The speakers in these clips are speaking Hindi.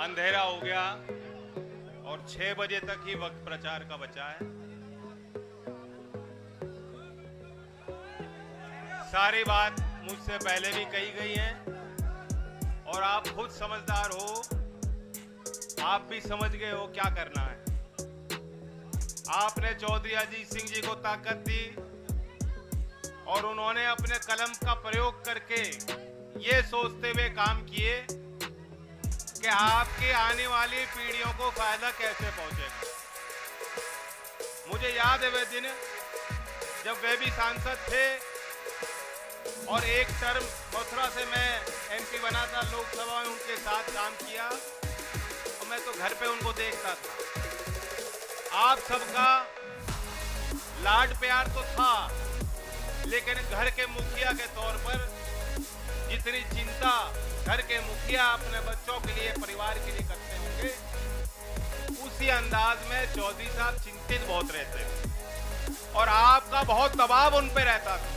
अंधेरा हो गया और 6 बजे तक ही वक्त प्रचार का बचा है। सारी बात मुझसे पहले भी कही गई है और आप खुद समझदार हो, आप भी समझ गए हो क्या करना है। आपने चौधरी अजीत सिंह जी को ताकत दी और उन्होंने अपने कलम का प्रयोग करके ये सोचते हुए काम किए कि आपके आने वाली पीढ़ियों को फायदा कैसे पहुंचेगा। मुझे याद है वे दिन जब वे भी सांसद थे और एक टर्म मथुरा से मैं एमपी बना था, लोकसभा में उनके साथ काम किया और मैं तो घर पे उनको देखता था। आप सबका लाड प्यार तो था, लेकिन घर के मुखिया के तौर पर जितनी चिंता घर के मुखिया अपने बच्चों के लिए, परिवार के लिए करते होंगे, उसी अंदाज में चौधरी साहब चिंतित बहुत रहते थे और आपका बहुत दबाव उन पे रहता था।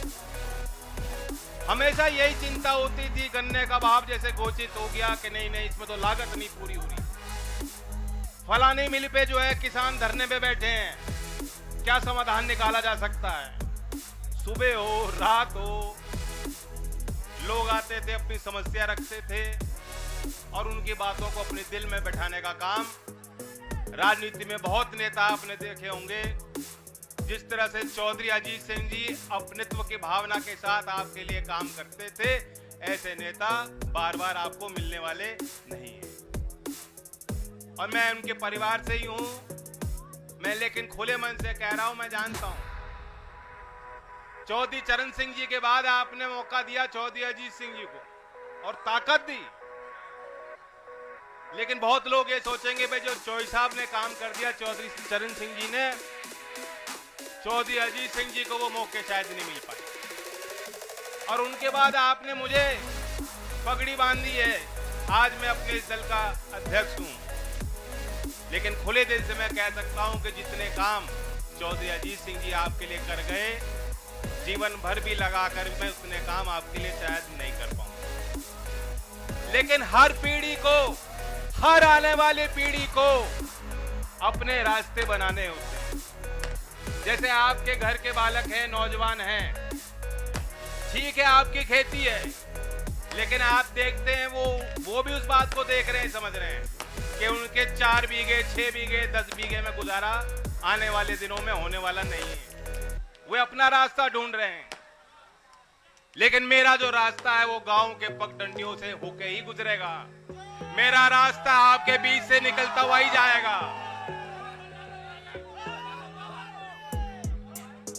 हमेशा यही चिंता होती थी, गन्ने का भाव जैसे घोषित हो गया कि नहीं इसमें तो लागत नहीं पूरी हो रही, फलानी मिल पे जो है किसान धरने पे बैठे हैं, क्या समाधान निकाला जा सकता है। सुबह हो रात हो लोग आते थे, अपनी समस्या रखते थे और उनकी बातों को अपने दिल में बैठाने का काम। राजनीति में बहुत नेता आपने देखे होंगे, जिस तरह से चौधरी अजीत सिंह जी अपनित्व की भावना के साथ आपके लिए काम करते थे, ऐसे नेता बार बार आपको मिलने वाले नहीं हैं। और मैं उनके परिवार से ही हूं, मैं लेकिन खुले मन से कह रहा हूं, मैं जानता हूं चौधरी चरण सिंह जी के बाद आपने मौका दिया चौधरी अजीत सिंह जी को और ताकत दी, लेकिन बहुत लोग ये सोचेंगे भाई जो चौधरी साहब ने काम कर दिया, चौधरी चरण सिंह जी ने, चौधरी अजीत सिंह जी को वो मौके शायद नहीं मिल पाए। और उनके बाद आपने मुझे पगड़ी बांधी है, आज मैं अपने इस दल का अध्यक्ष हूं, लेकिन खुले दिल से मैं कह सकता हूं कि जितने काम चौधरी अजीत सिंह जी आपके लिए कर गए, जीवन भर भी लगाकर मैं उतने काम आपके लिए शायद नहीं कर पाऊंगा। लेकिन हर पीढ़ी को, हर आने वाली पीढ़ी को अपने रास्ते बनाने होते हैं। जैसे आपके घर के बालक हैं, नौजवान हैं, ठीक है आपकी खेती है, लेकिन आप देखते हैं वो भी उस बात को देख रहे हैं, समझ रहे हैं कि उनके 4 बीघे 6 बीघे 10 बीघे में गुजारा आने वाले दिनों में होने वाला नहीं है। वे अपना रास्ता ढूंढ रहे हैं, लेकिन मेरा जो रास्ता है वो गांव के पगडंडियों से होके ही गुजरेगा। मेरा रास्ता आपके बीच से निकलता हुआ ही जाएगा।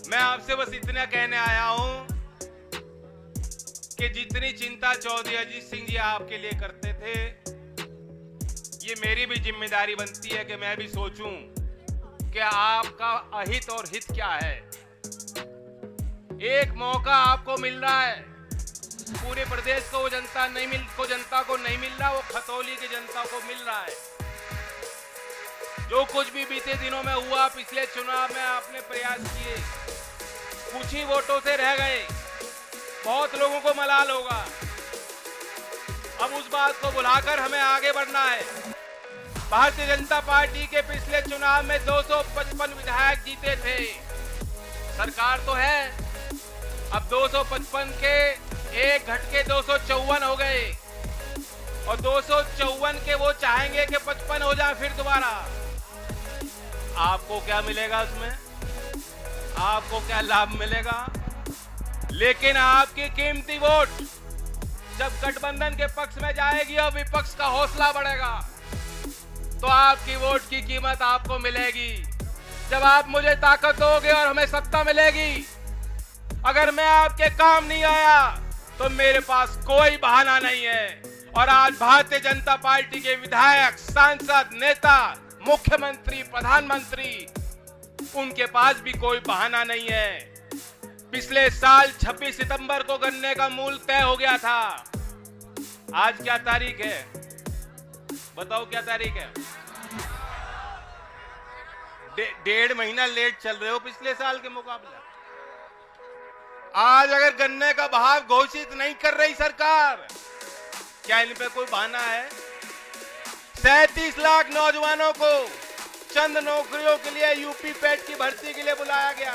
मैं आपसे बस इतना कहने आया हूं कि जितनी चिंता चौधरी अजीत सिंह जी आपके लिए करते थे, ये मेरी भी जिम्मेदारी बनती है कि मैं भी सोचूं कि आपका अहित और हित क्या है। एक मौका आपको मिल रहा है, पूरे प्रदेश को वो जनता को नहीं मिल रहा, वो खतौली की जनता को मिल रहा है। जो कुछ भी बीते दिनों में हुआ, पिछले चुनाव में आपने प्रयास किए, कुछ ही वोटों से रह गए, बहुत लोगों को मलाल होगा। अब उस बात को भुलाकर हमें आगे बढ़ना है। भारतीय जनता पार्टी के पिछले चुनाव में 255 विधायक जीते थे, सरकार तो है, अब 255 के एक घट के 254 हो गए और 254 के वो चाहेंगे कि 55 हो जाए फिर दोबारा। आपको क्या मिलेगा उसमें? आपको क्या लाभ मिलेगा? लेकिन आपकी कीमती वोट जब गठबंधन के पक्ष में जाएगी और विपक्ष का हौसला बढ़ेगा, तो आपकी वोट की कीमत आपको मिलेगी। जब आप मुझे ताकत दोगे और हमें सत्ता मिलेगी, अगर मैं आपके काम नहीं आया तो मेरे पास कोई बहाना नहीं है। और आज भारतीय जनता पार्टी के विधायक, सांसद, नेता, मुख्यमंत्री, प्रधानमंत्री, उनके पास भी कोई बहाना नहीं है। पिछले साल 26 सितंबर को गन्ने का मूल्य तय हो गया था। आज क्या तारीख है? बताओ क्या तारीख है? 1.5 महीना लेट चल रहे हो पिछले साल के मुकाबले। आज अगर गन्ने का भाव घोषित नहीं कर रही सरकार, क्या इन पे कोई बहाना है? 37 लाख नौजवानों को चंद नौकरियों के लिए यूपी पेट की भर्ती के लिए बुलाया गया।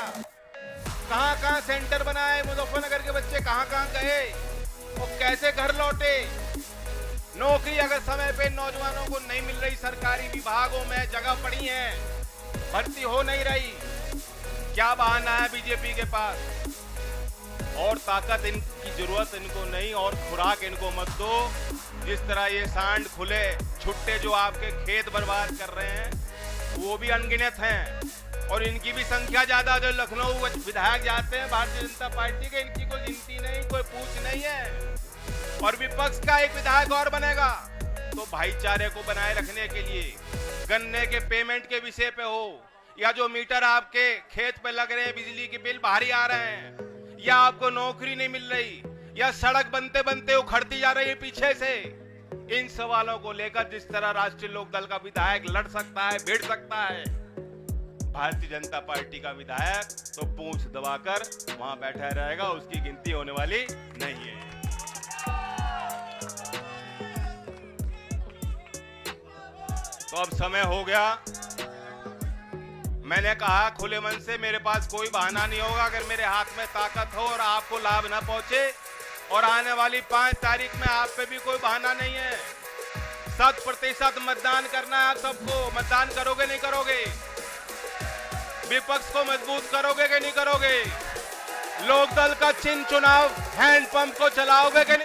कहां कहां सेंटर बनाए, मुजफ्फरनगर के बच्चे कहां कहां गए, वो कैसे घर लौटे। नौकरी अगर समय पे नौजवानों को नहीं मिल रही, सरकारी विभागों में जगह पड़ी है, भर्ती हो नहीं रही, क्या बहाना है बीजेपी के पास। और ताकत इनकी जरूरत इनको नहीं, और खुराक इनको मत दो। जिस तरह ये सांड खुले छुट्टे जो आपके खेत बर्बाद कर रहे हैं, वो भी अनगिनत हैं, और इनकी भी संख्या ज्यादा। जो लखनऊ विधायक जाते हैं भारतीय जनता पार्टी के, इनकी कोई गिनती नहीं, कोई पूछ नहीं है। और विपक्ष का एक विधायक और बनेगा तो भाईचारे को बनाए रखने के लिए, गन्ने के पेमेंट के विषय पे हो, या जो मीटर आपके खेत पे लग रहे हैं, बिजली के बिल भारी आ रहे हैं, या आपको नौकरी नहीं मिल रही, या सड़क बनते बनते उखड़ती जा रही है पीछे से, इन सवालों को लेकर जिस तरह राष्ट्रीय लोक दल का विधायक लड़ सकता है, भिड़ सकता है, भारतीय जनता पार्टी का विधायक तो पूंछ दबाकर वहां बैठा रहेगा, उसकी गिनती होने वाली नहीं है। तो अब समय हो गया। मैंने कहा खुले मन से, मेरे पास कोई बहाना नहीं होगा। अगर मेरे हाथ में ताकत हो और आपको लाभ ना पहुंचे, और आने वाली 5 तारीख में आप पे भी कोई बहाना नहीं है। 100% मतदान करना है आप सबको। मतदान करोगे नहीं करोगे? विपक्ष को मजबूत करोगे कि नहीं करोगे? लोकदल का चिन्ह चुनाव हैंडपंप को चलाओगे कि नहीं?